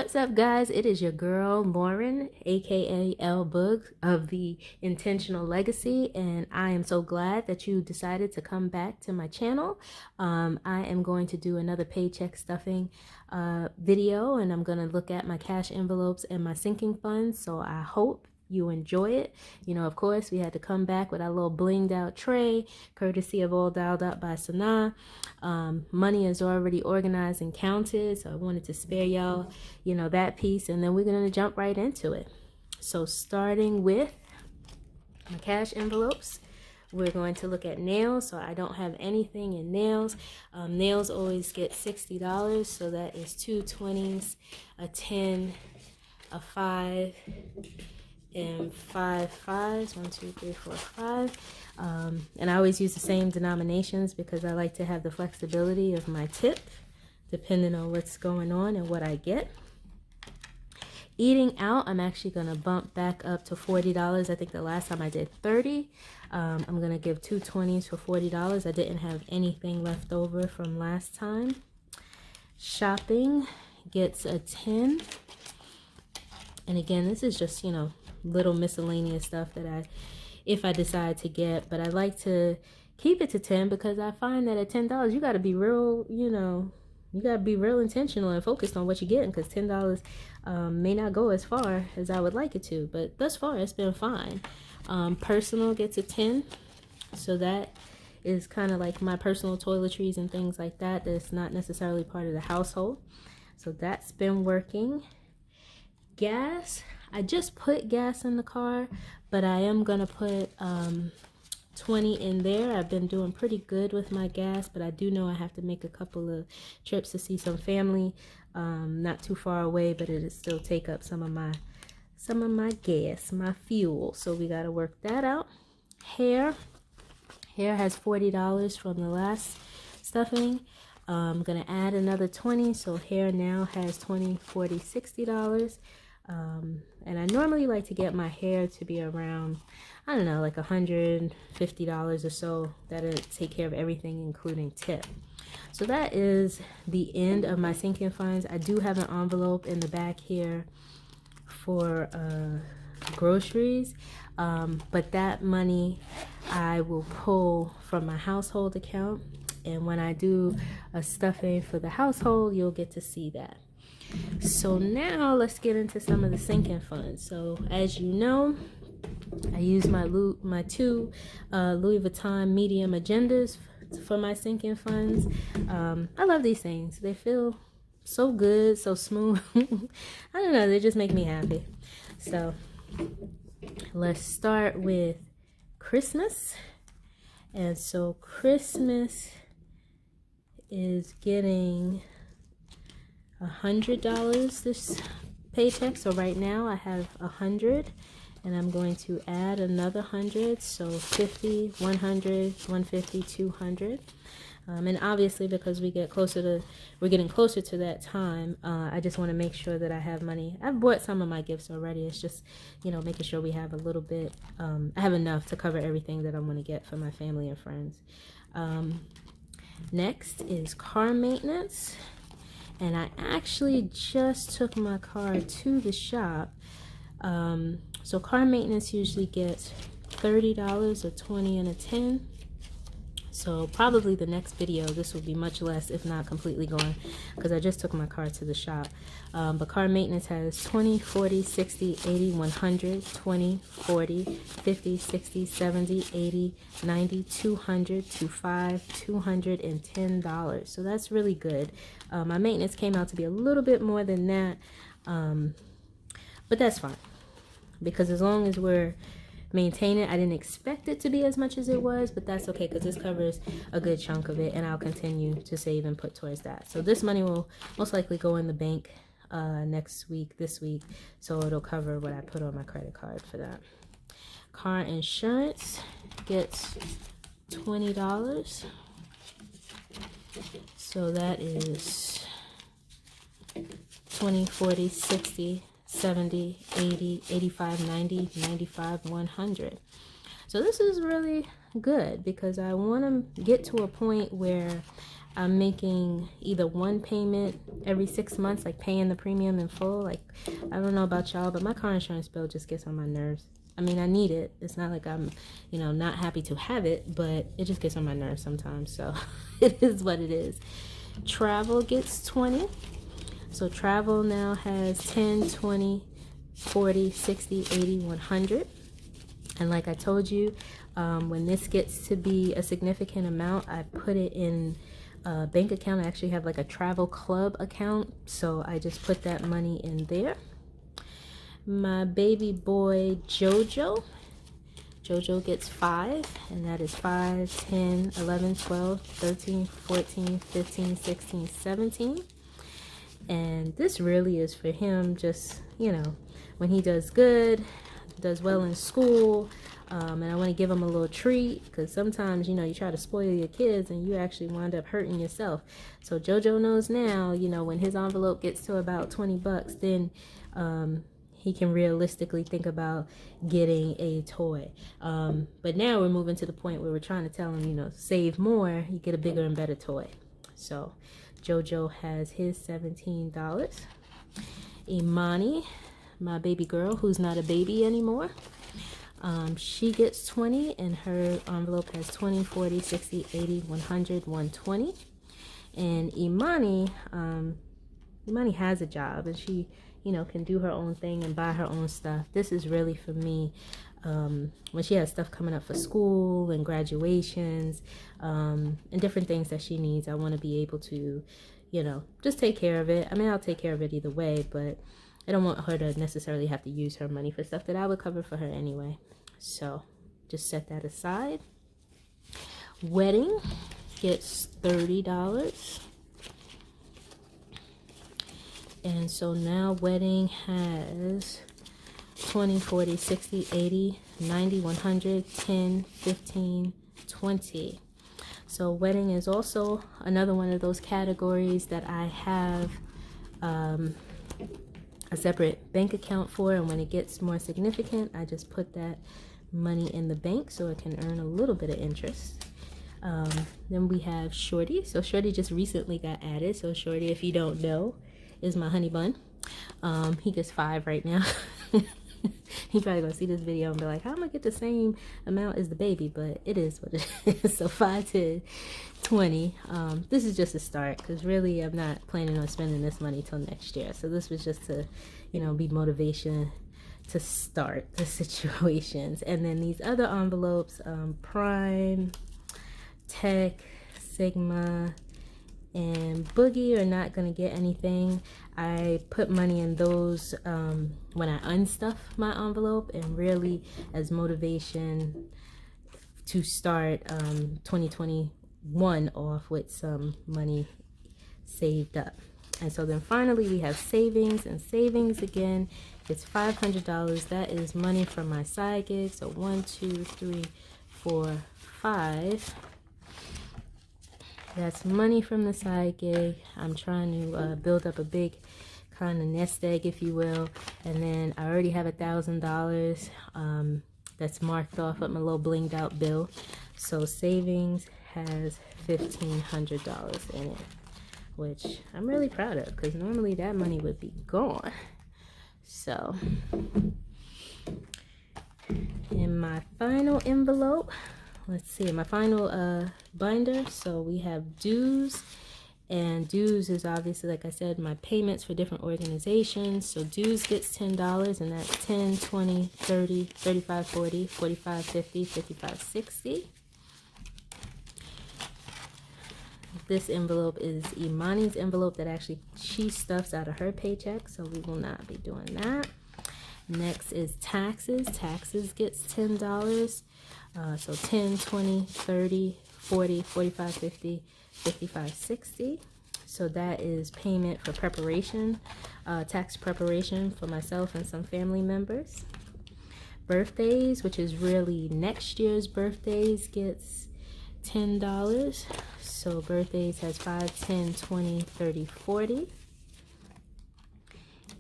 What's up, guys? It is your girl Lauren, aka L Boog of the Intentional Legacy, and I am so glad that you decided to come back to my channel. I am going to do another paycheck stuffing video, and I'm going to look at my cash envelopes and my sinking funds, so I hope you enjoy it. You know, of course, we had to come back with our little blinged out tray, courtesy of All Dialed Up by Sanaa. Money is already organized and counted, so I wanted to spare y'all, you know, that piece, and then we're going to jump right into it. So starting with my cash envelopes, we're going to look at nails. So I don't have anything in nails. Nails always get $60, so that is 2 20s, a 10, a 5, and 5 5s. 1 2 3 4 5. And I always use the same denominations because I like to have the flexibility of my tip depending on what's going on and what I get. Eating out, I'm actually going to bump back up to $40. I think the last time I did 30. I'm going to give 2 20s for $40. I didn't have anything left over from last time. Shopping gets a 10. And again, this is just, you know, little miscellaneous stuff that if I decide to get, but I like to keep it to 10 because I find that at $10 you got to be real, you know, you got to be real intentional and focused on what you're getting, because $10 may not go as far as I would like it to, but thus far it's been fine. Personal gets a 10, so that is kind of like my personal toiletries and things like that that's not necessarily part of the household, so that's been working. Gas, I just put gas in the car, but I am gonna put 20 in there. I've been doing pretty good with my gas, but I do know I have to make a couple of trips to see some family, not too far away, but it'll still take up some of my gas, my fuel, so we got to work that out. Hair has $40 from the last stuffing. I'm gonna add another 20, so hair now has 20, 40, $60. And I normally like to get my hair to be around, I don't know, like $150 or so. That'll take care of everything, including tip. So that is the end of my sinking funds. I do have an envelope in the back here for groceries, but that money I will pull from my household account, and when I do a stuffing for the household, you'll get to see that. So now let's get into some of the sinking funds. So as you know, I use my two Louis Vuitton medium agendas for my sinking funds. I love these things. They feel so good, so smooth. I don't know, they just make me happy. So let's start with Christmas. And so Christmas is getting $100 this paycheck. So right now I have 100, and I'm going to add another 100, so 50, 100, 150, 200. And obviously because we're getting closer to that time, I just want to make sure that I have money. I've bought some of my gifts already. It's just, you know, making sure we have a little bit, I have enough to cover everything that I'm going to get for my family and friends. Next is car maintenance. And I actually just took my car to the shop. So car maintenance usually gets $30, a 20, and a 10. So probably the next video, this will be much less, if not completely gone, because I just took my car to the shop. But car maintenance has 20, 40, 60, 80, 100, 20, 40, 50, 60, 70, 80, 90, 200, 25, $210. So that's really good. My maintenance came out to be a little bit more than that, but that's fine, because as long as we're maintain it. I didn't expect it to be as much as it was, but that's okay because this covers a good chunk of it, and I'll continue to save and put towards that. So this money will most likely go in the bank this week, so it'll cover what I put on my credit card for that. Car insurance gets $20, so that is 20, 40, 60, 70, 80, 85, 90, 95, 100. So this is really good because I want to get to a point where I'm making either one payment every 6 months, like paying the premium in full. Like, I don't know about y'all, but my car insurance bill just gets on my nerves. I mean, I need it. It's not like I'm, not happy to have it, but it just gets on my nerves sometimes. So it is what it is. Travel gets 20. So travel now has 10, 20, 40, 60, 80, 100. And like I told you, when this gets to be a significant amount, I put it in a bank account. I actually have like a travel club account, so I just put that money in there. My baby boy Jojo gets 5, and that is 5, 10, 11, 12, 13, 14, 15, 16, 17. And this really is for him, just when he does good, does well in school, and I want to give him a little treat, because sometimes you try to spoil your kids and you actually wind up hurting yourself. So Jojo knows now, when his envelope gets to about $20, then he can realistically think about getting a toy. But now we're moving to the point where we're trying to tell him, save more, you get a bigger and better toy. So Jojo has his $17. Imani, my baby girl, who's not a baby anymore, she gets 20, and her envelope has 20, 40, 60, 80, 100, 120. And Imani has a job, and she can do her own thing and buy her own stuff. This is really for me, when she has stuff coming up for school and graduations, and different things that she needs. I want to be able to just take care of it. I mean, I'll take care of it either way, but I don't want her to necessarily have to use her money for stuff that I would cover for her anyway. So just set that aside. Wedding gets $30. And so now wedding has 20, 40, 60, 80, 90, 100, 10, 15, 20. So wedding is also another one of those categories that I have a separate bank account for, and when it gets more significant, I just put that money in the bank so it can earn a little bit of interest. Then we have Shorty. So Shorty just recently got added. So Shorty, if you don't know, is my honey bun. He gets 5 right now. He probably gonna see this video and be like, how am I get the same amount as the baby? But it is what it is. So 5 to 20. This is just a start, because really I'm not planning on spending this money till next year. So this was just to be motivation to start the situations. And then these other envelopes, Prime, Tech, Sigma, and Boogie are not going to get anything. I put money in those when I unstuff my envelope, and really as motivation to start 2021 off with some money saved up. And so then finally we have savings, and savings again, it's $500. That is money from my side gig. So 1, 2, 3, 4, 5. That's money from the side gig. I'm trying to build up a big kind of nest egg, if you will. And then I already have $1,000 that's marked off with my little blinged out bill. So savings has $1,500 in it, which I'm really proud of, because normally that money would be gone. So in my final envelope, let's see, my final binder, so we have dues. And dues is obviously, like I said, my payments for different organizations. So dues gets $10, and that's 10, 20, 30, 35, 40, 45, 50, 55, 60. This envelope is Imani's envelope that actually she stuffs out of her paycheck, so we will not be doing that. Next is taxes. Taxes gets $10. So 10, 20, 30, 40, 45, 50, 55, 60. So that is payment for preparation, tax preparation for myself and some family members. Birthdays, which is really next year's birthdays, gets $10. So birthdays has 5, 10, 20, 30, 40.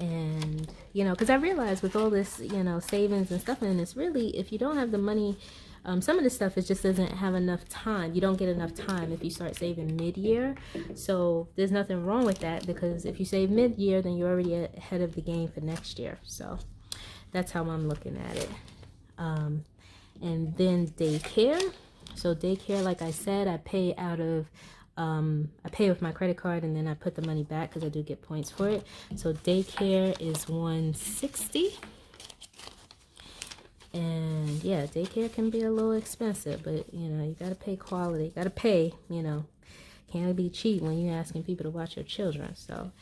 And because I realized with all this savings and stuff, and it's really, if you don't have the money Some of the stuff, it just doesn't have enough time. You don't get enough time if you start saving mid-year. So there's nothing wrong with that, because if you save mid-year, then you're already ahead of the game for next year. So that's how I'm looking at it. And then daycare. So daycare, like I said, I pay out of I pay with my credit card, and then I put the money back because I do get points for it. So daycare is $160. And yeah, daycare can be a little expensive, but you know, you gotta pay quality. You gotta pay, you know. Can't be cheap when you're asking people to watch your children. So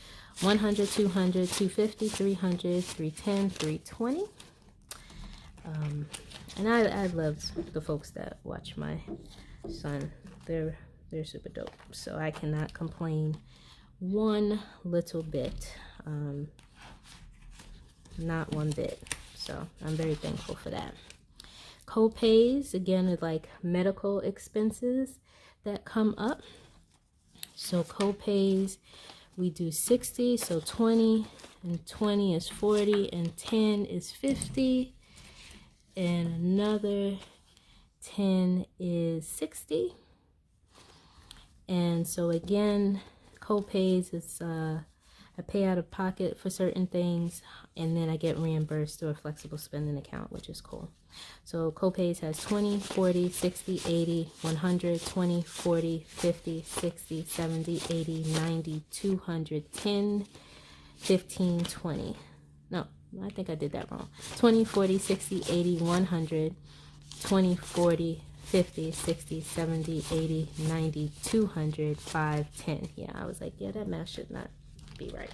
100, 200, 250, 300, 310, 320. And I love the folks that watch my son. They're super dope. So I cannot complain one little bit. Not one bit. So I'm very thankful for that. Co-pays, again, are like medical expenses that come up. So co-pays, we do 60, so 20, and 20 is 40, and 10 is 50, and another 10 is 60. And so again, co-pays is I pay out of pocket for certain things, and then I get reimbursed through a flexible spending account, which is cool. So co-pays has 20, 40, 60, 80, 100, 20, 40, 50, 60, 70, 80, 90, 200, 10, 15, 20. No, I think I did that wrong. 20, 40, 60, 80, 100, 20, 40, 50, 60, 70, 80, 90, 200, 5, 10. Yeah, I was like, yeah, that math should not be right.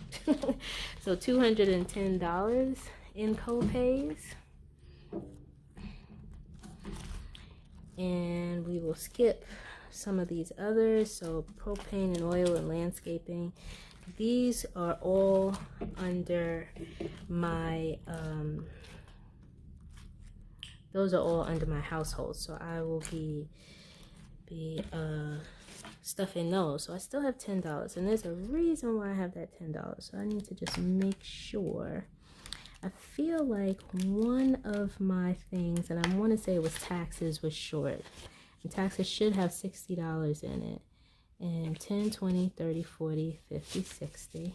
So $210 in co-pays. And we will skip some of these others. So propane and oil and landscaping. These are all under my those are all under my household, so I will be stuffing those. So I still have $10, and there's a reason why I have that $10. So I need to just make sure. I feel like one of my things, and I want to say it was taxes, was short, and taxes should have $60 in it, and 10, 20, 30, 40, 50, 60.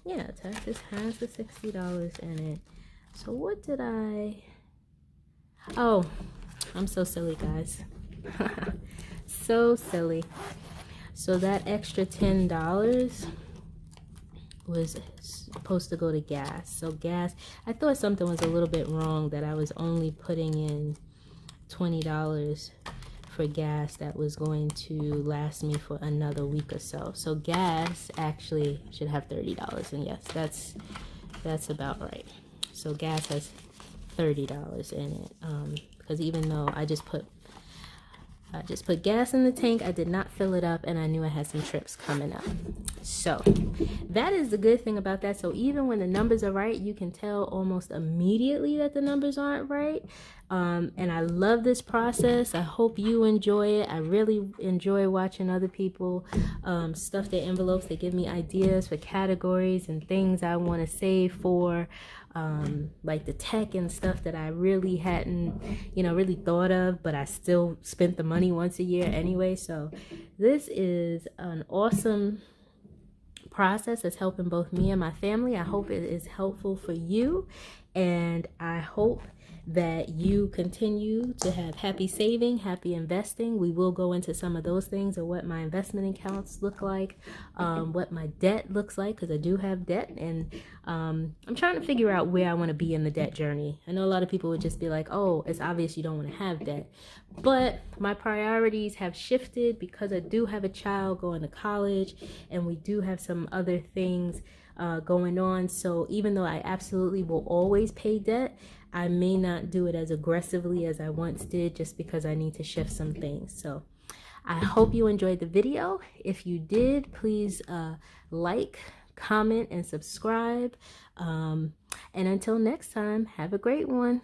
Yeah, taxes has the $60 in it. So what did I... Oh, I'm so silly, guys. So silly. So that extra $10 was supposed to go to gas. So gas, I thought something was a little bit wrong, that I was only putting in $20 for gas that was going to last me for another week or so. So gas actually should have $30, and yes, that's about right. So gas has $30 in it, because even though I just put gas in the tank, I did not fill it up, and I knew I had some trips coming up. So that is the good thing about that. So even when the numbers are right, you can tell almost immediately that the numbers aren't right. And I love this process. I hope you enjoy it. I really enjoy watching other people stuff their envelopes. They give me ideas for categories and things I want to save for. Like the tech and stuff that I really hadn't, really thought of, but I still spent the money once a year anyway. So this is an awesome process that's helping both me and my family. I hope it is helpful for you, and I hope that you continue to have happy saving, happy investing. We will go into some of those things, or what my investment accounts look like, what my debt looks like, because I do have debt, and I'm trying to figure out where I want to be in the debt journey. I know a lot of people would just be like, oh, it's obvious you don't want to have debt, but my priorities have shifted because I do have a child going to college, and we do have some other things going on. So even though I absolutely will always pay debt, I may not do it as aggressively as I once did, just because I need to shift some things. So I hope you enjoyed the video. If you did, please like, comment, and subscribe. And until next time, have a great one.